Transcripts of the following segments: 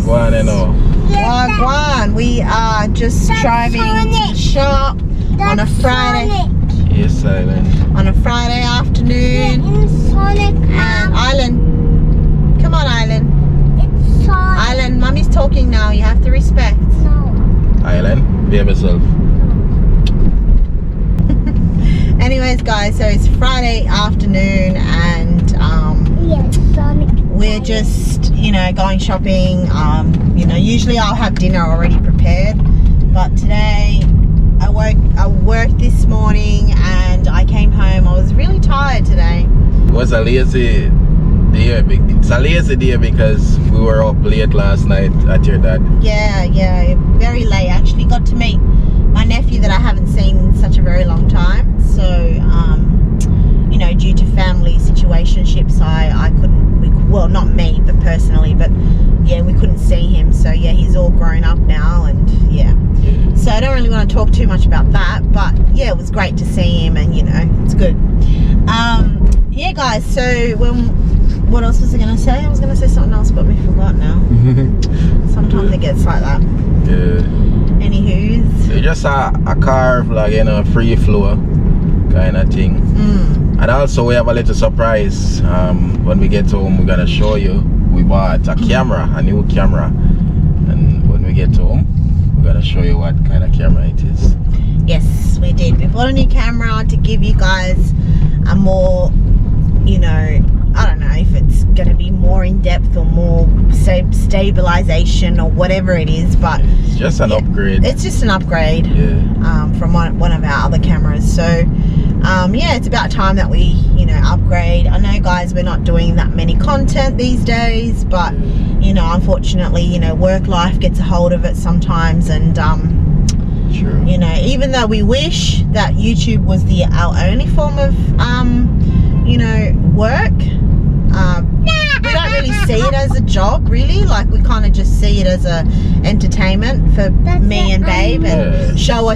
Wagwan, you know. Wagwan. We are just driving to the shop on a Friday. Yes, Island. On a Friday afternoon. And Island, come on, Island. Island, Mummy's talking now. You have to respect. Island, behave yourself. Anyways, guys, so it's Friday afternoon, and we're just, you know, going shopping. You know, usually I'll have dinner already prepared, but today I worked this morning and I came home. I was really tired today. It was a lazy day. It's a lazy day because we were up late last night at your dad. Yeah, very late. I actually got to meet my nephew that I haven't seen in such a very long time. So, you know, due to family situationships, I couldn't, well, not me, but personally, but yeah, we couldn't see him. So yeah, he's all grown up now, and yeah. So I don't really want to talk too much about that, but yeah, it was great to see him, and you know, it's good. Yeah, guys, so what else was I going to say? I was going to say something else, but we forgot now. Sometimes it gets like that. Yeah. Anywho's. It's just a car vlog, you know, free flow kind of thing. And also we have a little surprise. When we get home, we're going to show you. We bought a camera, a new camera. And when we get home, we're going to show you what kind of camera it is. Yes, we did. We bought a new camera to give you guys a more, you know, I don't know if it's going to be more in depth or more stabilization or whatever it is, but it's just an upgrade. It's just an upgrade, from one of our other cameras. So yeah, it's about time that we, you know, upgrade. I know, guys, we're not doing that many content these days, but you know, unfortunately, you know, work life gets a hold of it sometimes, and True. you know, even though we wish that YouTube was our only form of you know, work, we don't really see it as a job, really. Like, we kind of just see it as a entertainment for me and Babe, and show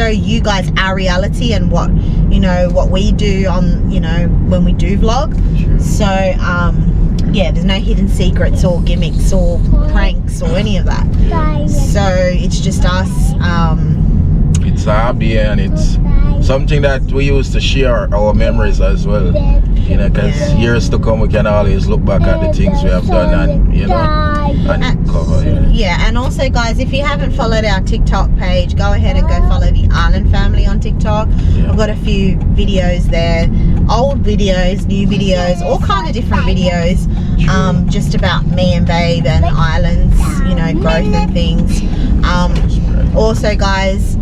you guys our reality and what, you know, what we do on, you know, when we do vlog. True. So yeah, there's no hidden secrets or gimmicks or pranks or any of that. So it's just us. It's a hobby, and it's something that we use to share our memories as well, you know, because years to come we can always look back at the things we have done and, you know, and cover. Yeah, and also, guys, if you haven't followed our TikTok page, go ahead and go follow the Island family on TikTok. I've got a few videos there, old videos, new videos, all kind of different videos, just about me and Babe and Island's, you know, growth and things. Also, guys,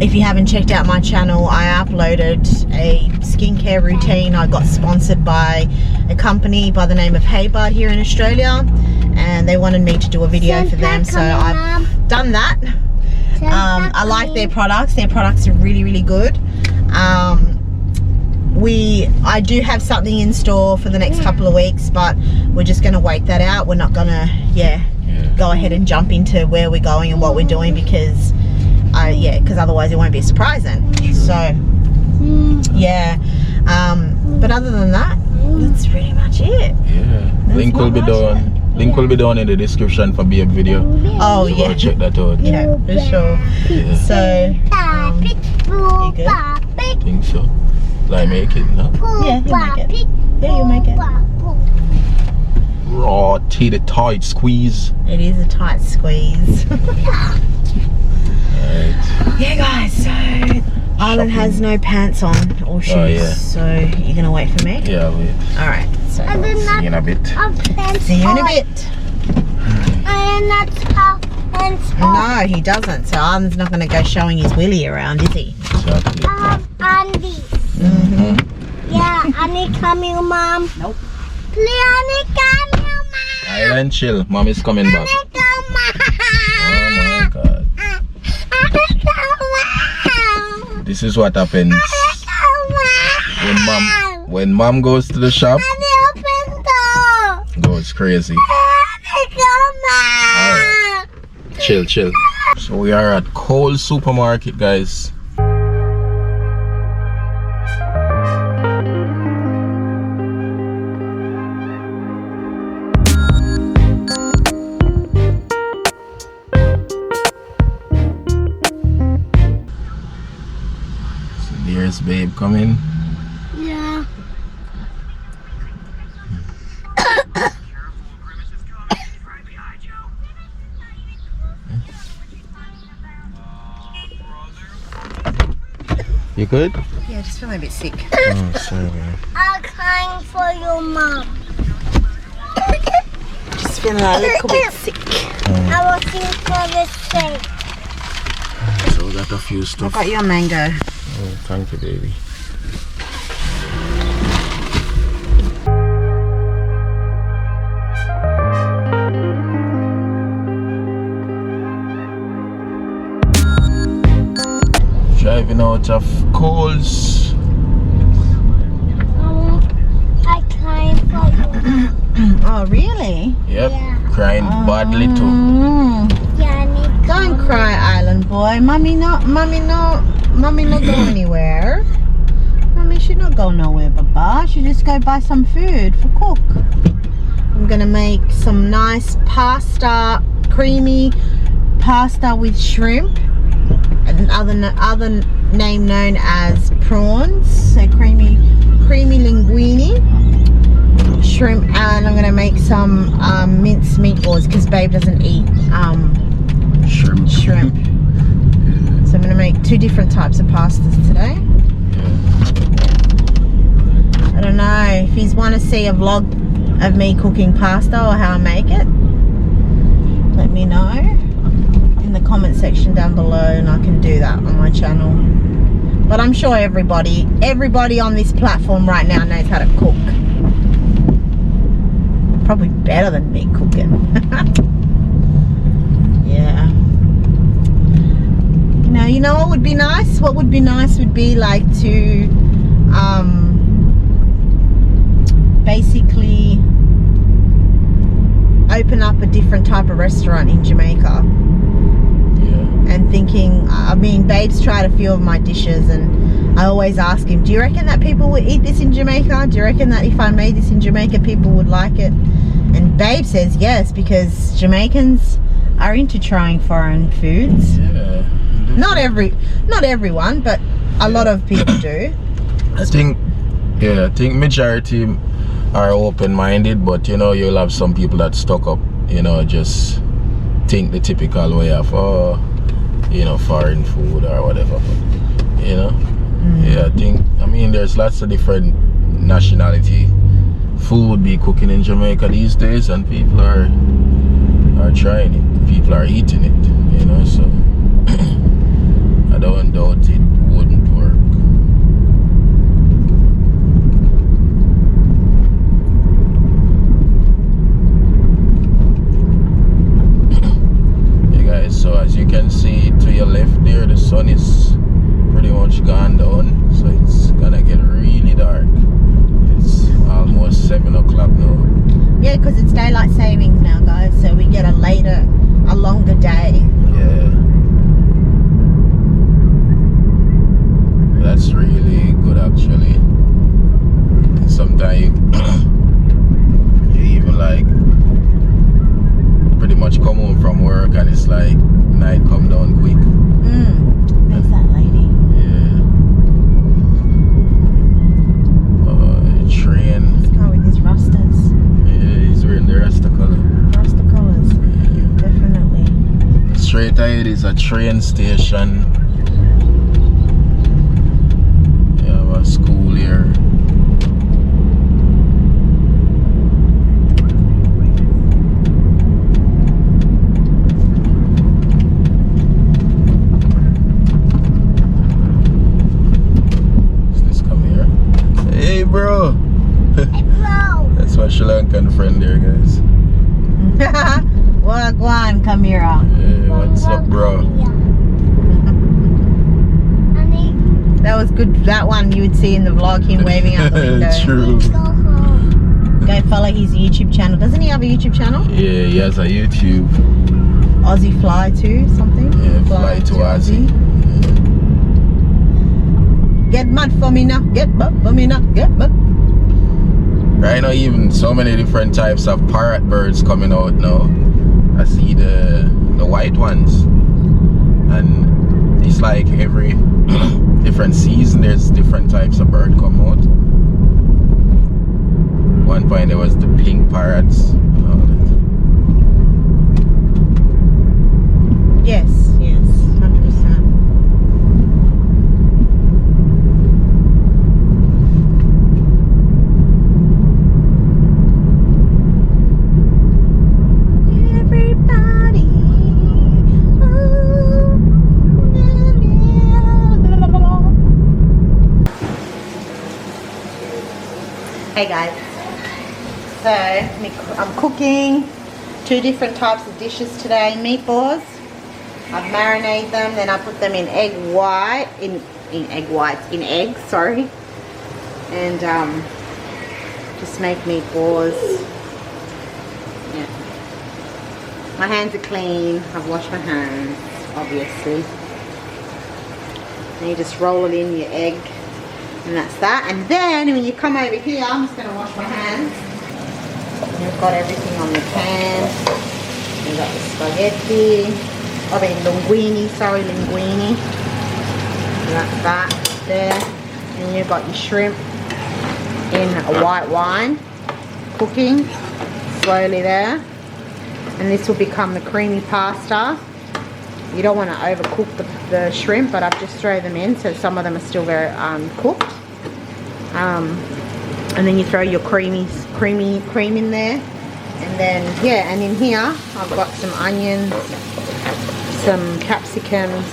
if you haven't checked out my channel, I uploaded a skincare routine. I got sponsored by a company by the name of Hey Bud here in Australia, and they wanted me to do a video for them, so I've done that. I like their products. Their products are really, really good. I do have something in store for the next couple of weeks, but we're just going to wait that out. We're not going to, go ahead and jump into where we're going and what we're doing, because because otherwise it won't be surprising. So yeah, but other than that, that's pretty much it. Link will be down. Link will be down in the description for Babe video. Oh yeah, go check that out. Yeah, for sure. So you good? I think so. Like, make it, no? Yeah, you make it. Yeah, you make it. Raw the tight squeeze. It is a tight squeeze. Yeah, guys, so Island has no pants on or shoes, so you're gonna wait for me? Yeah, I'll wait. Alright, so see you in a bit. See you in a bit. No, he doesn't. So Island's not gonna go showing his willy around, is he? Exactly. Andy. Yeah, Annie, come here, Mom. Nope. Please, Annie, come here, Mom. Island, chill. Mom is coming back. Come, Mom. Oh my God. This is what happens when mom goes to the shop. Goes crazy. Alright. Chill. So we are at Coles supermarket, guys. babe come in? Yeah. You good? Yeah, just feeling a bit sick. Oh, sorry, man. I'm crying for your mom. Just feeling a little bit sick. I was looking for the thing. So we got a few I've stuff. got your mango. Oh, thank you, baby. Driving out of Coles. I crying for you. Oh, really? Yep, Yeah. crying badly too. Yeah, I need Don't cry, island boy. Mommy not go anywhere. Mommy should not go nowhere, Baba. She just go buy some food for cook. I'm gonna make some nice pasta, creamy pasta with shrimp, and other name known as prawns. So creamy linguine, shrimp, and I'm gonna make some minced meatballs because Babe doesn't eat shrimp. So I'm gonna make 2 different types of pastas today. I don't know if you want to see a vlog of me cooking pasta or how I make it. Let me know in the comment section down below, and I can do that on my channel. But I'm sure everybody on this platform right now knows how to cook. Probably better than me cooking. Yeah. You know what would be nice? What would be nice would be like to basically open up a different type of restaurant in Jamaica. And thinking, I mean, Babe's tried a few of my dishes, and I always ask him, do you reckon that people would eat this in Jamaica? Do you reckon that if I made this in Jamaica, people would like it? And Babe says yes, because Jamaicans are into trying foreign foods. Yeah. Not everyone, but a lot of people do. I think majority are open-minded, but you'll have some people that stuck up, just think the typical way of foreign food or whatever. Yeah, I mean there's lots of different nationality food be cooking in Jamaica these days, and people are trying it, people are eating it, so I don't doubt it wouldn't work. So as you can see to your left there, the sun is pretty much gone down, so it's gonna get really dark. It's almost 7 o'clock now. Yeah, because it's daylight savings now, guys, so we get a longer day. Yeah, that's really good actually. Sometimes you even like pretty much come home from work and it's like night come down quick. There's that lady. Yeah. Train. This guy with his rastas. Yeah, he's wearing the Rasta color. Rasta colors. Yeah. Definitely. Straight ahead is a train station. You have a school here. Bro. That's my Sri Lankan friend there, guys. Wagwan, Kamira. Yeah, what's up, bro? That was good. That one you would see in the vlog, him waving out the window. True. Go follow his YouTube channel. Doesn't he have a YouTube channel? Yeah, he has a YouTube. Aussie Fly to something? Yeah, Fly to Aussie. Get mad for me now, get mad for me now, get mad. Right now, even so many different types of parrot birds coming out now. I see the white ones, and it's like every different season, there's different types of bird come out. One point there was the pink parrots. All that. Yes, 100%. Everybody. Hey guys. So I'm cooking 2 different types of dishes today. Meatballs. I marinate them, then I put them in eggs, sorry. And just make meatballs. Yeah. My hands are clean. I've washed my hands, obviously. And you just roll it in your egg. And that's that. And then when you come over here, I'm just going to wash my hands. You've got everything on the pan. You've got the spaghetti. I mean linguine, sorry, linguine. That's that there. And you've got your shrimp in a white wine, cooking slowly there. And this will become the creamy pasta. You don't want to overcook the shrimp, but I've just thrown them in, so some of them are still very cooked. And then you throw your cream in there. And then, yeah, and in here I've got some onions, some capsicums,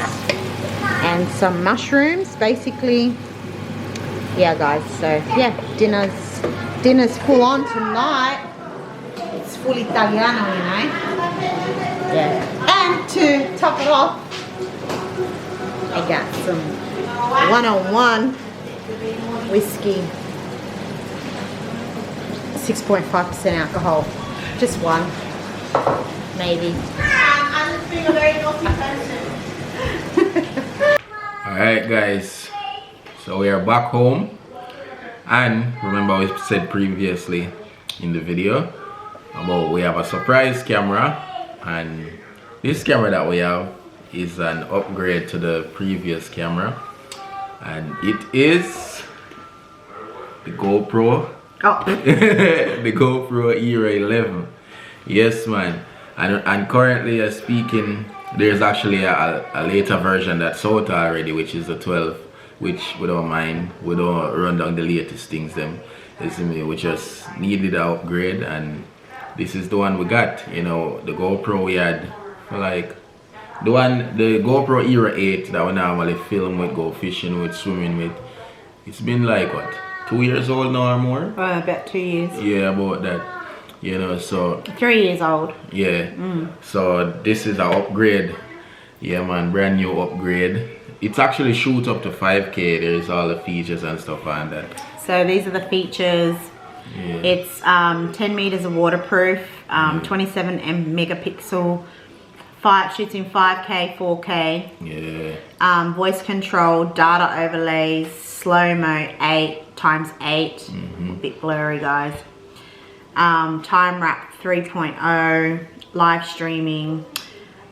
and some mushrooms, basically. Yeah, guys, so yeah, dinner's full on tonight. It's full Italiano, you know. Yeah. And to top it off, I got some 101 whiskey, 6.5% alcohol. Just one, maybe. I'm just being a very naughty person. Alright guys, so we are back home, and remember we said previously in the video about we have a surprise camera, and this camera that we have is an upgrade to the previous camera, and it is the GoPro. Oh. The GoPro Era 11. Yes, man. And currently speaking, there's actually a later version that's out already, which is the 12, which we don't mind. We don't run down the latest things them. We just needed an upgrade, and this is the one we got. You know, the GoPro we had like the GoPro Era 8 that we normally film with, go fishing with, swimming with. It's been like what, 2 years old now or more? About 2 years. Yeah, about that. You know, so 3 years old. yeah. So this is an upgrade. Yeah, man, brand new upgrade. It's actually shoot up to 5K. There's all the features and stuff on that. So these are the features. Yeah. It's 10 meters of waterproof, 27 megapixel, shoots in 5K, 4K. Yeah. Voice control, data overlays, slow-mo 8x8, a bit blurry, guys. Time wrap 3.0, live streaming.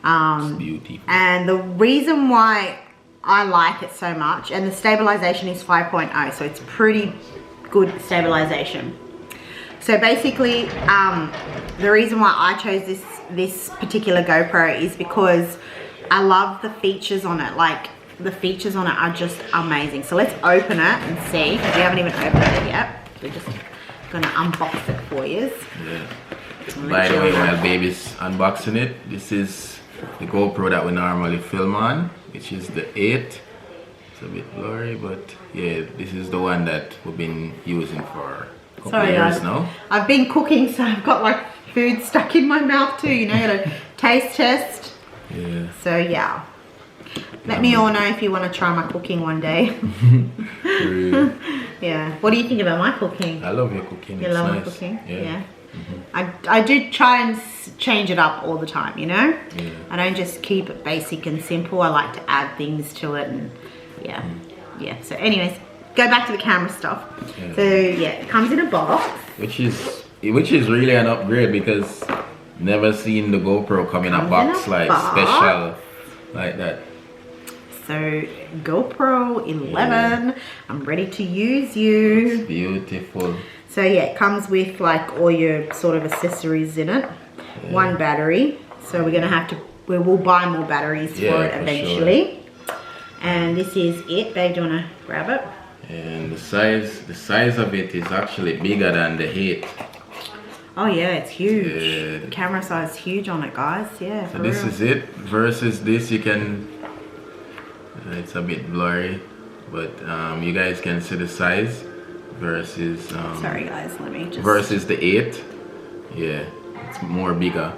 It's beautiful. And the reason why I like it so much, and the stabilization is 5.0, so it's pretty good stabilization. So basically, the reason why I chose this particular GoPro is because I love the features on it. Like, the features on it are just amazing. So let's open it and see. We haven't even opened it yet. We're just gonna unbox it for you. Yeah. By the way, while baby's unboxing it, this is the GoPro that we normally film on, which is the 8. It's a bit blurry, but yeah, this is the one that we've been using for a couple of years now. I've been cooking, so I've got like food stuck in my mouth too, you know, got a taste test. Yeah. So yeah. Let me all know if you want to try my cooking one day. Really? Yeah. What do you think about my cooking? I love your cooking. You it's love nice. my cooking? Yeah. I do try and change it up all the time, you know? Yeah. I don't just keep it basic and simple. I like to add things to it, and yeah. Yeah. So anyways, go back to the camera stuff. Yeah. So yeah, it comes in a box. Which is really an upgrade, because never seen the GoPro come in a box like special like that. So GoPro 11, I'm ready to use you. It's beautiful. So yeah, it comes with like all your sort of accessories in it. Yeah. 1 battery. So we're gonna have to, we will buy more batteries for it eventually. Sure. And this is it. Babe, do you wanna grab it? And the size of it is actually bigger than the 8. Oh yeah, it's huge. Yeah. The camera size is huge on it, guys. Yeah. So this is it versus this. You can. It's a bit blurry, but you guys can see the size versus. Sorry guys, let me just. Versus the 8. Yeah, it's more bigger.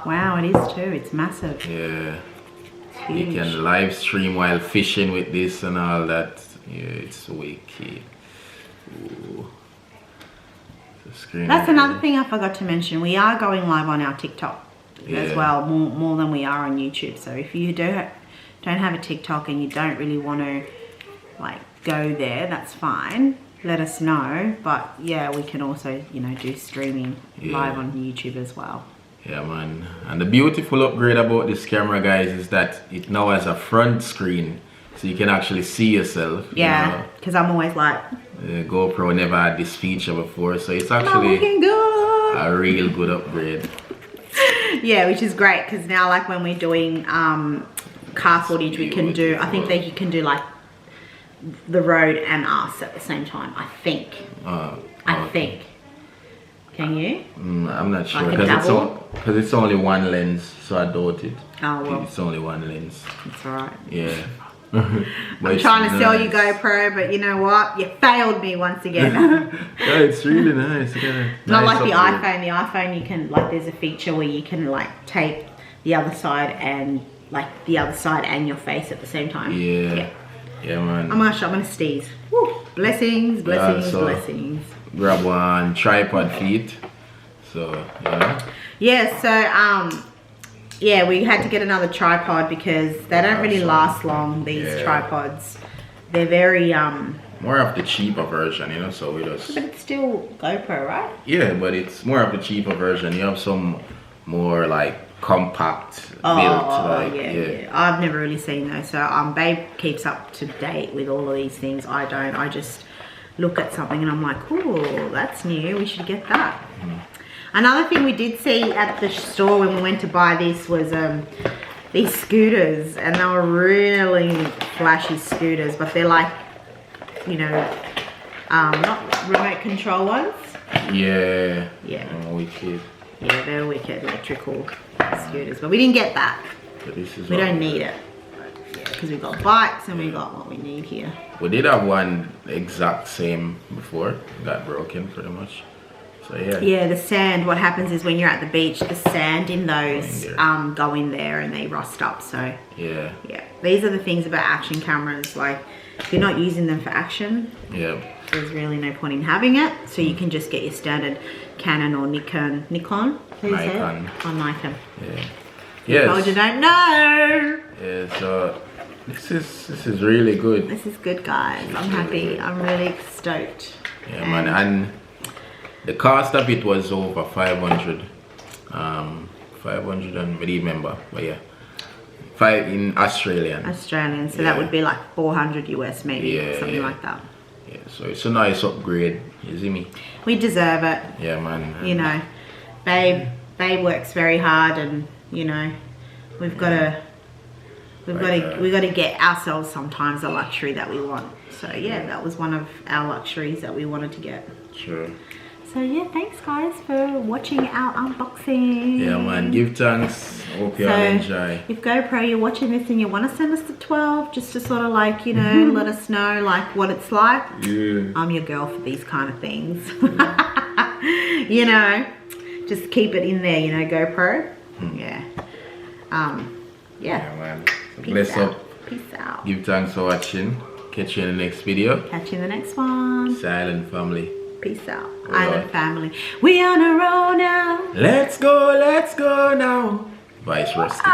Wow, it is too. It's massive. Yeah. It's huge. You can live stream while fishing with this and all that. Yeah, it's wicked. Ooh. That's another thing I forgot to mention. We are going live on our TikTok as well, more than we are on YouTube. So if you don't have a TikTok and you don't really want to like go there, that's fine. Let us know. But yeah, we can also, you know, do streaming live on YouTube as well. Yeah, man. And the beautiful upgrade about this camera, guys, is that it now has a front screen, so you can actually see yourself. Yeah, because I'm always like, GoPro never had this feature before, so it's actually a real good upgrade. Yeah, which is great because now, like when we're doing car footage, we can do. I think that you can do like the road and us at the same time. I think. I think. Can you? I'm not sure like because it's only one lens, so I doubt it. Oh well. It's only one lens. It's alright. Yeah. I'm trying to sell you GoPro, but you know what? You failed me once again. Yeah, it's really nice. Not like the iPhone. The iPhone, you can like, there's a feature where you can like tape the other side and like the other side and your face at the same time. Yeah, man. I'm gonna sneeze. Woo. Blessings, blessings, blessings. Grab one tripod feet. So yeah. So yeah, we had to get another tripod because they don't really last long, these tripods. They're very more of the cheaper version, you know, so we just. But it's still GoPro, right? Yeah, but it's more of the cheaper version. You have some more like compact built. Like, yeah. I've never really seen those. So Babe keeps up to date with all of these things. I don't. I just look at something and I'm like, oh, that's new. We should get that. Another thing we did see at the store when we went to buy this was these scooters, and they were really flashy scooters, but they're like, you know, not remote control ones. Yeah. Yeah. Wicked. Yeah, they're wicked electrical scooters, but we didn't get that. But this is we don't need it because we've got bikes and we got what we need here. We did have one exact same before, got broken pretty much. So yeah, the sand, what happens is when you're at the beach, the sand in those go in there and they rust up. So yeah, these are the things about action cameras, like if you're not using them for action, there's really no point in having it. So you can just get your standard Canon or Nikon. Nikon. Or Nikon. Yes. Oh, you don't know. Yeah, so this is really good. This is good, guys. I'm happy. I'm really stoked. Yeah, man. And the cost of it was over 500. 500 and I don't remember, but yeah. 5 in Australian. So that would be like 400 US maybe, something like that. Yeah, so it's a nice upgrade, you see me? We deserve it. Yeah, man. You know, Babe works very hard, and you know, we've got to get ourselves sometimes a luxury that we want. So yeah, that was one of our luxuries that we wanted to get. Sure. So yeah, thanks guys for watching our unboxing. Yeah, man, give thanks. Hope you all enjoy. If GoPro, you're watching this and you want to send us the 12, just to sort of like, you know, let us know like what it's like. Yeah. I'm your girl for these kind of things. You know, just keep it in there, you know, GoPro. Yeah. Yeah, man. So bless up. Peace out. Give thanks for watching. Catch you in the next video. Catch you in the next one. Silent family. Peace out. Island family. We on a roll now. Let's go now. Vice Rusty.